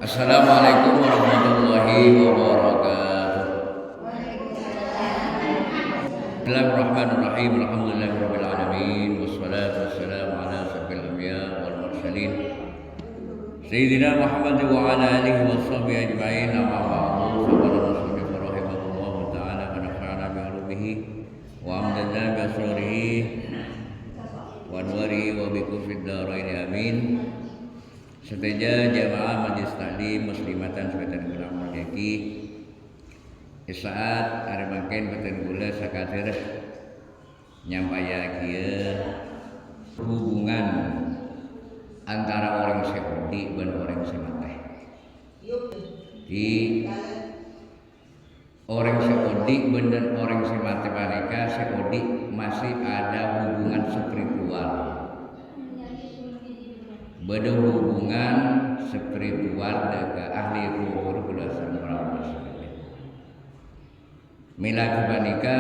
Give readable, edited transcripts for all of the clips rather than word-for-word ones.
Assalamualaikum warahmatullahi wabarakatuh. Bismillahirrahmanirrahim. Alhamdulillahirabbil alamin wassalatu wassalamu ala asyrofil anbiya wal mursalin sayyidina Muhammad wa ala alihi washabbihi ajmain. Amma ba'du. Sabana rasulullah rahimahullahu taala wa nafa'ana bi ulumihi wa amdana bi asrarihi wa anwarihi wa bi kufrid darain amin. Seteja jamaah majelis taklim muslimatan sebetan guna merdeki saat are mangken beten gula sakatir nyampaya kieu hubungan antara orang seudi dan orang semateh. Di orang seudi dan orang semateh mereka seudi masih ada hubungan spiritual. Beda hubungan spiritual dengan ahli ruhur belasan orang masyarakat. Mila kebanika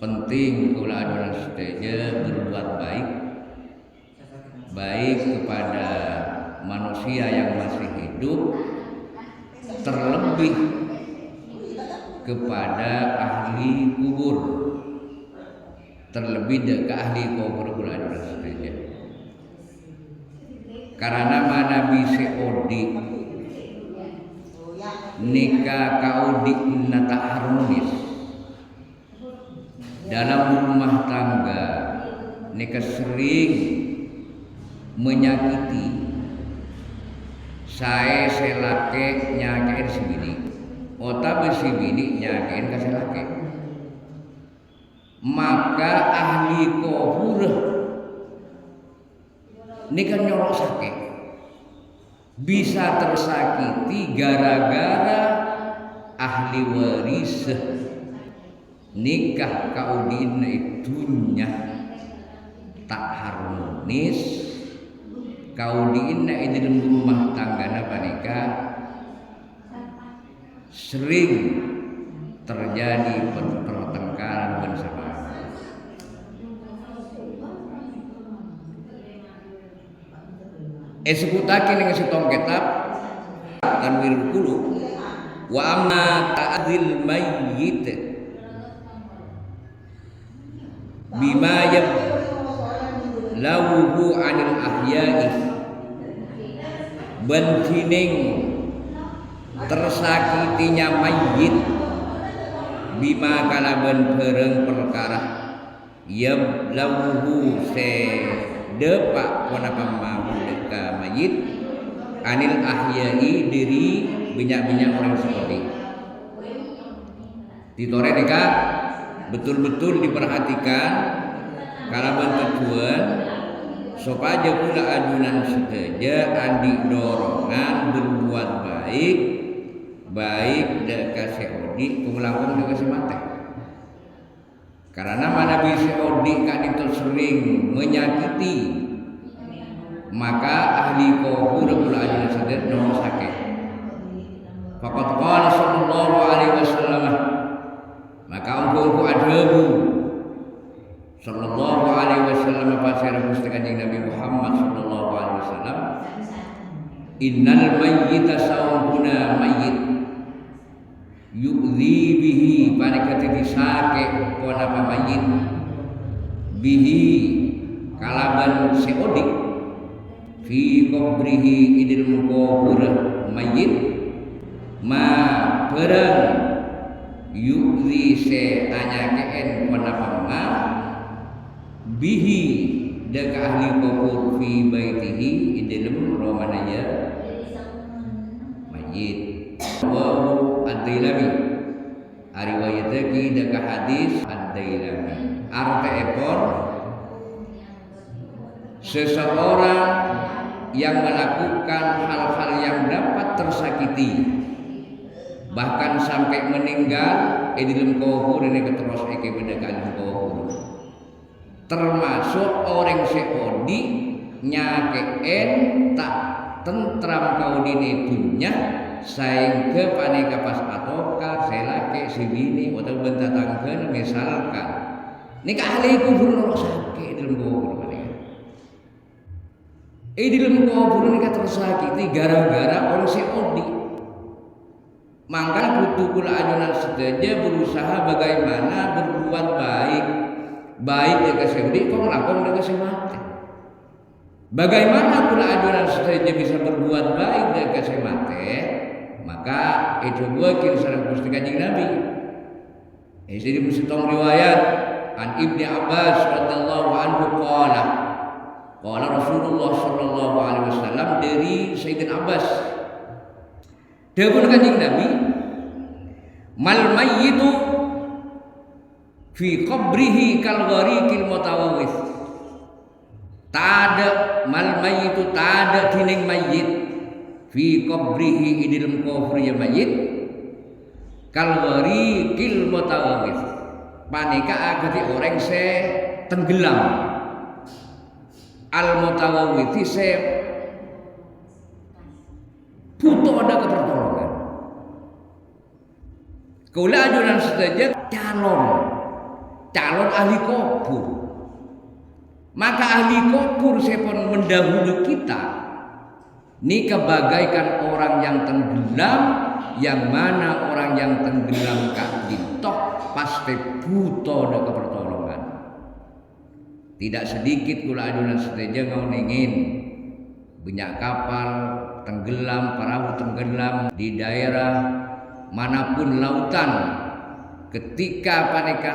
penting kula adonan seteja berbuat baik kepada manusia yang masih hidup, terlebih kepada ahli kubur. Terlebih ke ahli kubur kula adonan seteja. Karena mana bisa odi nikah kaudi nata harmonis dalam rumah tangga, nikah sering menyakiti saya selake nyakein si bini otak si bini nyakein ke selake, maka ahli kubur ini kan nyolok sakit bisa tersakiti gara-gara ahli waris nikah kaudin itunya tak harmonis, kaudin di dalam rumah tangga apa nikah sering terjadi pertengkaran bersama. Sebutakin dengan setong kitab Tanwirul Qulub wa amma ta'dzil mayyit bima yablahu 'anil ahya'i bantining tersakitinya mayyit bima kalaban bareng perkara yablahu se depak wana pamahu deka mayit anil ahyai diri banyak-banyak orang seperti ditore deka betul-betul diperhatikan kalaban tujuan supaya pula adunan seteja andi dorongan berbuat baik deka seodi kumulangkung deka semate. Karena mana bisa odi kan itu sering menyakiti, maka ahli kubur pula ajin sadar nomor sakit. Faqad qala sallallahu alaihi wasallam, maka ungku adabu sallallahu alaihi wasallam pasir pustakan Nabi Muhammad sallallahu alaihi wasallam, innal mayyita sawbuna mayyit yu'zi bihi panikati disake kona pamayit bihi kalaban seodik fi kubrihi idil mukubur mayit ma perang yu'zi se anyakeen kona pama bihi deka ahli kubur fi baitihi idil romanaya mayit wa Ad-Dailami ariwayataki daka hadis Ad-Dailami arte ekor seseorang yang melakukan hal-hal yang dapat tersakiti bahkan sampai meninggal di dalam kubur ini keteros eke bedakan kubur termasuk orang seodi nyakeen tak tentram kau dini dunya saing ke paneka pas atoka selake si bini atau bentatangkeun misalkan nikah ahli kubur sakit dalam kubur paneka Di dalam kubur ini tersakiti gara-gara orang si odi. Maka kutu kula ajunan sedaja berusaha bagaimana berbuat baik. Baik dia kasih odi, kau ngelakon dia kasih mati. Bagaimana kula ajunan sedaja bisa berbuat baik dia kasih mati? Maka itu gua kira sareng Gusti Kanjeng Nabi. Jadi mustong riwayat an Ibnu Abbas radhiyallahu anhu qala Rasulullah sallallahu alaihi wasallam dari Sayyidina Abbas. Dawuh Kanjeng Nabi, mal mayyitu fi qabrihi kal ghariqil mutawawwis. Tada mal mayyitu tada dining mayyit fi qabrihi idil kubur ya mayyit kal ghariqil mutawawwis. Panika agati orang se tenggelam. Al mutawawwiti se butuh ada kepertolongan. Kula ajunan saja calon ahli kubur. Maka ahli kubur sepon mendahului kita. Ini kebagaikan orang yang tenggelam, yang mana orang yang tenggelam kak ditok pasti butuh ada kepertolongan. Tidak sedikit kula ajunan sedaja ngau ningin banyak kapal tenggelam, perahu tenggelam di daerah manapun lautan ketika panika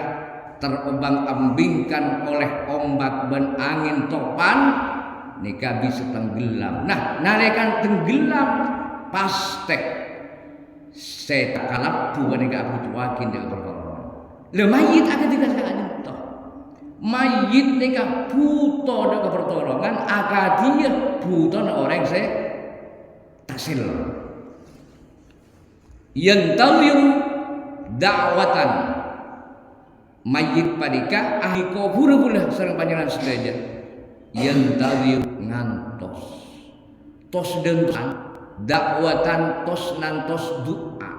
terombang-ambingkan oleh ombak dan angin topan nika bisa tenggelam. Nah, nalekan tenggelam pastek saya kalapu nika aku tuakin dengan pertolongan. Le mayit ada tiga sekali toh. Mayit nika butuh dengan pertolongan, akadia butuh orang saya tasil. Yantawiru da'watan mayit padika ahli kubur pula sareng panjenengan sedaja. Yantawiru ngantos tos dengan dakwatan tos nantos doa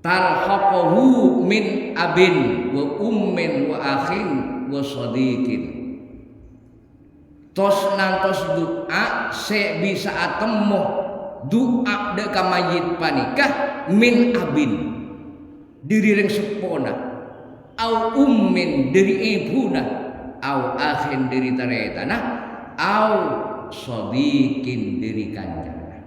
talhaqahu min abin wa ummin wa akhin wa sadiqin. Tos nantos doa se bisa atemoh doa deka mayit panikah min abin diri ring sepona au ummin dari ibuna au akhin dari taretana au sadiqin dari kanjana.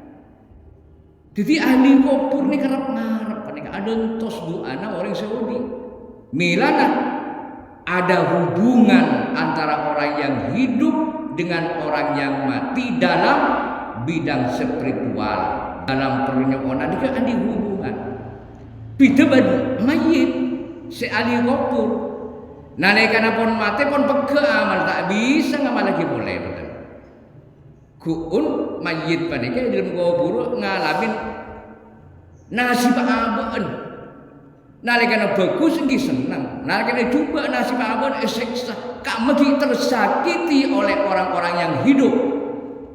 Jadi ahli kubur ni kerap ngarep panika ada tos doana orang Saudi. Milana ada hubungan antara orang yang hidup dengan orang yang mati dalam bidang spiritual, dalam pernyokonan juga ada hubungan. Bida badu mayit si ahli kubur. Nalekana pon mati pon pege amal tak bisa ngamal lagi boleh betul. Kuun mayit panika dalam kubur ngalamin nasib abon. Nalekana bagus nggih senang. Nalekana juga nasib abon siksa. Kak megi tersakiti oleh orang-orang yang hidup.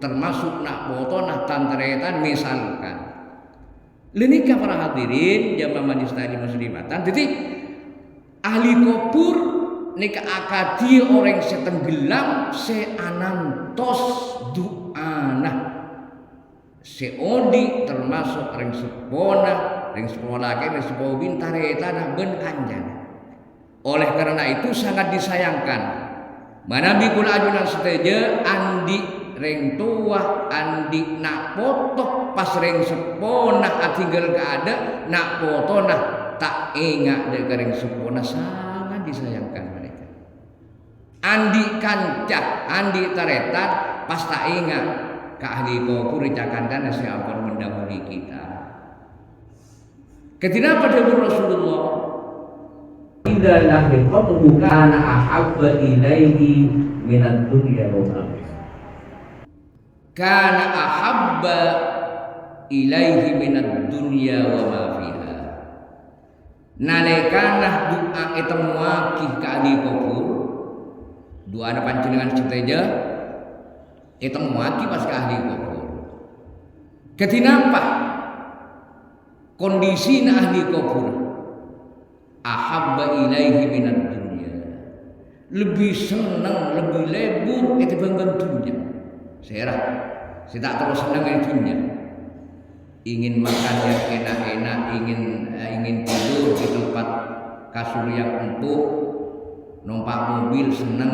Termasuk nak boto nak tantretan misalkan. Lenika para hadirin jamaah majelis taklim muslimatan. Jadi ahli kubur nika akadi orang setenggelam seanantos doana seodi termasuk ring sepona ke sepo bintare tanah ben kanjana. Oleh karena itu sangat disayangkan manabi kula ajunan seteja andi ring tua andi nak potok pas ring sepona atinggal keada nak potona tak ingat dek ring sepona sangat disayangkan. Andi kancah, andi taretan, pas tak ingat ke ahli kubur dicakankan siapa mendahului kita. Ketika pada Rasulullah, idza lahiqatuhu kana ahabba ilaihi minad dunya wa ma fiha. Kana ahabba ilaihi minad dunya wa ma fiha. Nalekana doa eta muakih ka ahli kubur. Dua anak panjenengan seteja itu muaki pas ke ahli kubur. Ketinapa kondisi ahli kubur ahabba ilaihi minad dunya, lebih senang lebih lebur ketimbang dunia. Serah, saya tak terus senang di dunia. Ingin makan yang enak-enak, ingin tidur di tempat kasur yang empuk, numpak mobil seneng,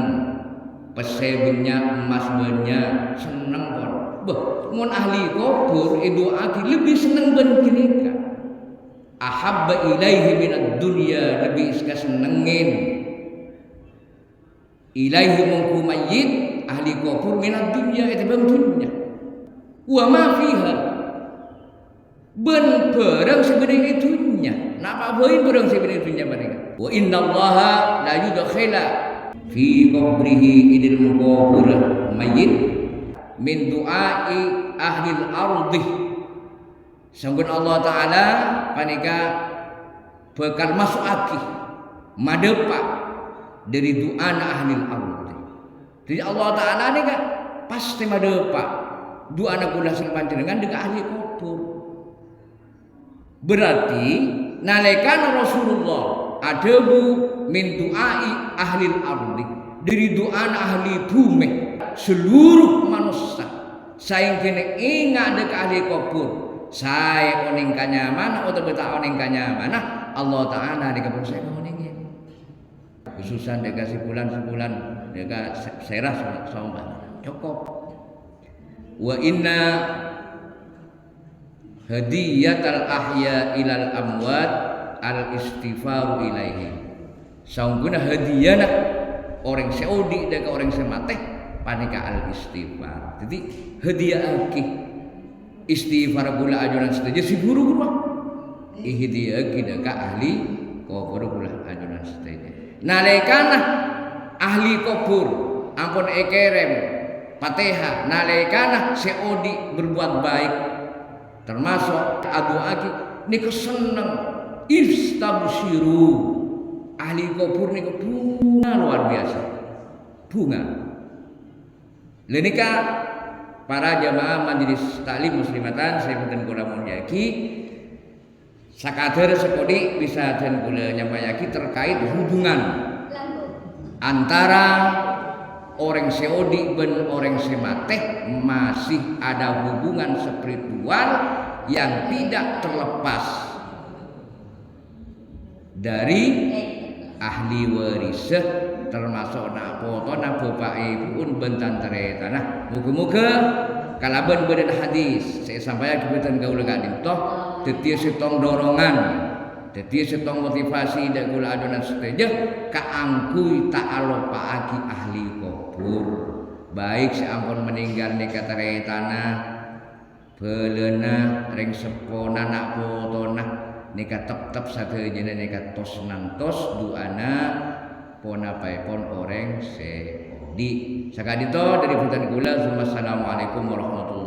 pesebenya emas banyak seneng pun. Mun ahli kubur doa lebih seneng ben kinika. Ahabba ilaihi minad dunya, lebih iska senengin ilaihi mungku mayyit ahli kubur minad dunya eta bang dunya. Wa ma fiha ben barang sebenarnya dunya. Napa bae barang sebenarnya dunya mereka. Wa innallaha la yudkhila fi qabrihi idil mukabur mayyit min du'ai ahli al-ardi. Sanggun Allah Ta'ala panika bakal masuk aki madepa dari doa ahli al-ardi. Jadi Allah Ta'ala ini kan pasti madepa doa anak kula sing panjenengan dekat ahli kubur. Berarti nalekan Rasulullah adabu min du'ai ahli al-ardi, dari doa ahli bumi seluruh manusia. Saya kene ingat dekat ahli kubur. Saya oning kanyaman atau beta oning kanyaman. Allah Ta'ala di kabur saya oningnya. Khususan dekat sebulan dekat serah sama cukup. Wa inna hadiyatal ahya ilal amwat al istighfaru ilaihi. Saungguna hadiyana orang Saudi dekat orang semate panika al istighfar. Jadi hadiah akih istighfar gula ajuran setuju si guru guru ihdiya kita ka ahli kubur gula ajuran setuju nalekana ahli kubur ampun ekerem Fatihah nalekana seodi berbuat baik termasuk adu aki niku seneng istabsyiru ahli kubur niku bunga luar biasa bunga lenika para jamaah majelis taklim muslimatan saya boten kula mulyaki sakadar sekodi bisa den kula nyampayaki terkait hubungan antara orang seodi ben orang semateh masih ada hubungan spiritual yang tidak terlepas dari ahli warisah termasuk nak foto nak bapak ibu pun bentan tereta. Nah, muga-muga kalaban badan hadis saya sampaikan kebetulan gaul gadim toh tetia setong dorongan tetia setong motivasi dan gula adonan seteja kaangkui ta'alo paaki ahli kubur baik seampun meninggal nika teretana belena ring sepona nak foto nah nika tep sadayana nika tos nantos duana pona paipon orang seodi sakadito dari hutan gula. Assalamualaikum warahmatullahi